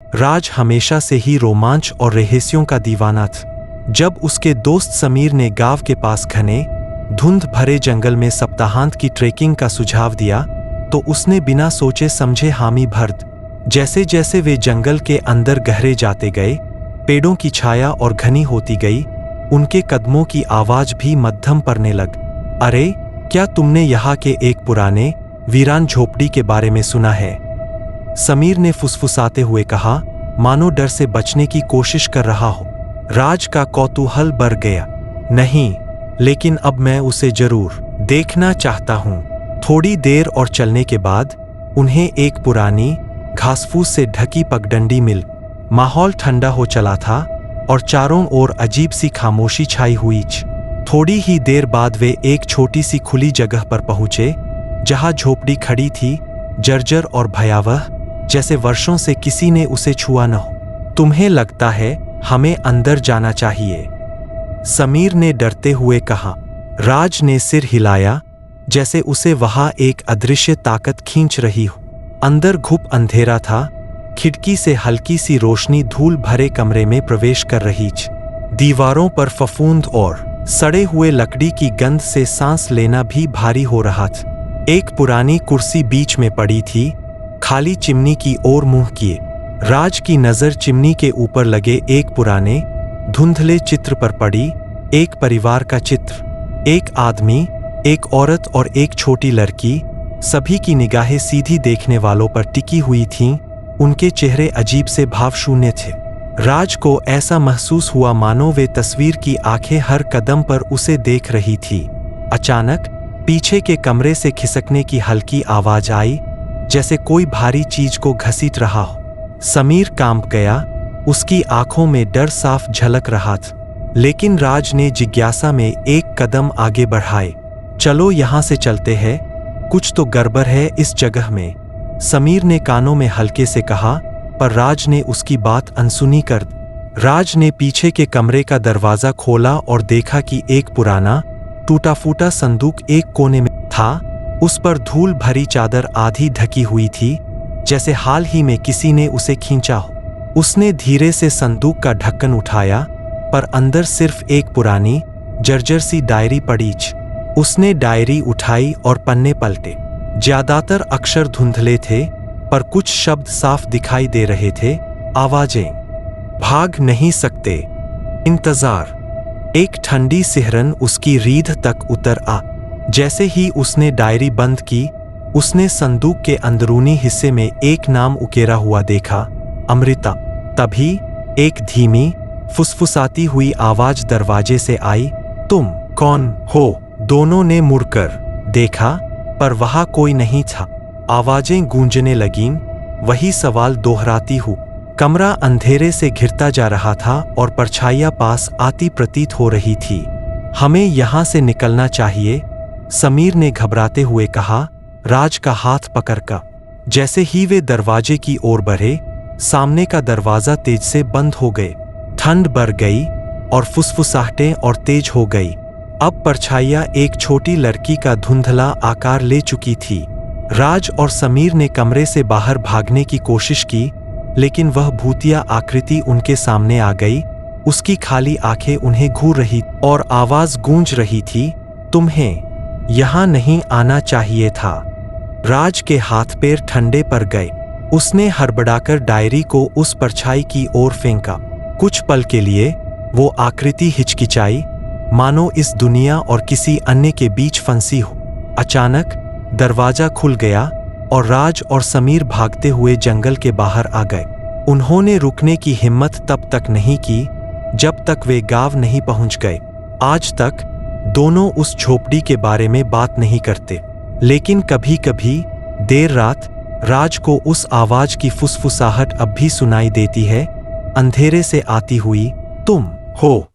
राज हमेशा से ही रोमांच और रहस्यों का दीवाना था। जब उसके दोस्त समीर ने गांव के पास घने धुंध भरे जंगल में सप्ताहांत की ट्रेकिंग का सुझाव दिया तो उसने बिना सोचे समझे हामी भर दी। जैसे जैसे वे जंगल के अंदर गहरे जाते गए, पेड़ों की छाया और घनी होती गई, उनके कदमों की आवाज भी मध्यम पड़ने लग। अरे, क्या तुमने यहाँ के एक पुराने वीरान झोपड़ी के बारे में सुना है? समीर ने फुसफुसाते हुए कहा, मानो डर से बचने की कोशिश कर रहा हो। राज का कौतूहल बढ़ गया। नहीं, लेकिन अब मैं उसे जरूर देखना चाहता हूँ। थोड़ी देर और चलने के बाद उन्हें एक पुरानी घासफूस से ढकी पगडंडी मिल। माहौल ठंडा हो चला था और चारों ओर अजीब सी खामोशी छाई हुई। थोड़ी ही देर बाद वे एक छोटी सी खुली जगह पर पहुंचे जहां झोपड़ी खड़ी थी, जर्जर और भयावह, जैसे वर्षों से किसी ने उसे छुआ न हो। तुम्हें लगता है हमें अंदर जाना चाहिए? समीर ने डरते हुए कहा। राज ने सिर हिलाया, जैसे उसे वहां एक अदृश्य ताकत खींच रही हो। अंदर घुप अंधेरा था। खिड़की से हल्की सी रोशनी धूल भरे कमरे में प्रवेश कर रही थी। दीवारों पर फफूंद और सड़े हुए लकड़ी की गंध से सांस लेना भी भारी हो रहा था। एक पुरानी कुर्सी बीच में पड़ी थी, खाली चिमनी की ओर मुंह किए। राज की नजर चिमनी के ऊपर लगे एक पुराने धुंधले चित्र पर पड़ी। एक परिवार का चित्र, एक आदमी, एक औरत और एक छोटी लड़की। सभी की निगाहें सीधी देखने वालों पर टिकी हुई थीं। उनके चेहरे अजीब से भावशून्य थे। राज को ऐसा महसूस हुआ मानो वे तस्वीर की आंखें हर कदम पर उसे देख रही थी। अचानक पीछे के कमरे से खिसकने की हल्की आवाज आई, जैसे कोई भारी चीज को घसीट रहा हो। समीर कांप गया। उसकी आंखों में डर साफ झलक रहा था। लेकिन राज ने जिज्ञासा में एक कदम आगे बढ़ाए। चलो यहाँ से चलते हैं, कुछ तो गड़बड़ है इस जगह में, समीर ने कानों में हल्के से कहा, पर राज ने उसकी बात अनसुनी कर दी। राज ने पीछे के कमरे का दरवाजा खोला और देखा कि एक पुराना टूटा फूटा संदूक एक कोने में था। उस पर धूल भरी चादर आधी ढकी हुई थी, जैसे हाल ही में किसी ने उसे खींचा हो। उसने धीरे से संदूक का ढक्कन उठाया, पर अंदर सिर्फ एक पुरानी जर्जर सी डायरी पड़ी। उसने डायरी उठाई और पन्ने पलटे। ज्यादातर अक्षर धुंधले थे, पर कुछ शब्द साफ दिखाई दे रहे थे। आवाजें, भाग नहीं सकते, इंतजार। एक ठंडी सिहरन उसकी रीढ़ तक उतर आ। जैसे ही उसने डायरी बंद की, उसने संदूक के अंदरूनी हिस्से में एक नाम उकेरा हुआ देखा, अमृता। तभी एक धीमी फुसफुसाती हुई आवाज दरवाजे से आई, तुम कौन हो? दोनों ने मुड़कर देखा, पर वहां कोई नहीं था। आवाजें गूंजने लगीं, वही सवाल दोहराती हुई। कमरा अंधेरे से घिरता जा रहा था और परछाइयां पास आती प्रतीत हो रही थी। हमें यहां से निकलना चाहिए, समीर ने घबराते हुए कहा, राज का हाथ पकड़कर। जैसे ही वे दरवाजे की ओर बढ़े, सामने का दरवाजा तेज से बंद हो गए। ठंड बढ़ गई और फुसफुसाहटें और तेज हो गई। अब परछाइयां एक छोटी लड़की का धुंधला आकार ले चुकी थी। राज और समीर ने कमरे से बाहर भागने की कोशिश की, लेकिन वह भूतिया आकृति उनके सामने आ गई। उसकी खाली आंखें उन्हें घूर रही और आवाज गूंज रही थी, तुम्हें यहां नहीं आना चाहिए था। राज के हाथ पैर ठंडे पड़ गए। उसने हड़बड़ाकर डायरी को उस परछाई की ओर फेंका। कुछ पल के लिए वो आकृति हिचकिचाई, मानो इस दुनिया और किसी अन्य के बीच फंसी हो। अचानक दरवाजा खुल गया और राज और समीर भागते हुए जंगल के बाहर आ गए। उन्होंने रुकने की हिम्मत तब तक नहीं की जब तक वे गांव नहीं पहुंच गए। आज तक दोनों उस झोपड़ी के बारे में बात नहीं करते, लेकिन कभी कभी देर रात राज को उस आवाज की फुसफुसाहट अब भी सुनाई देती है, अंधेरे से आती हुई, तुम हो।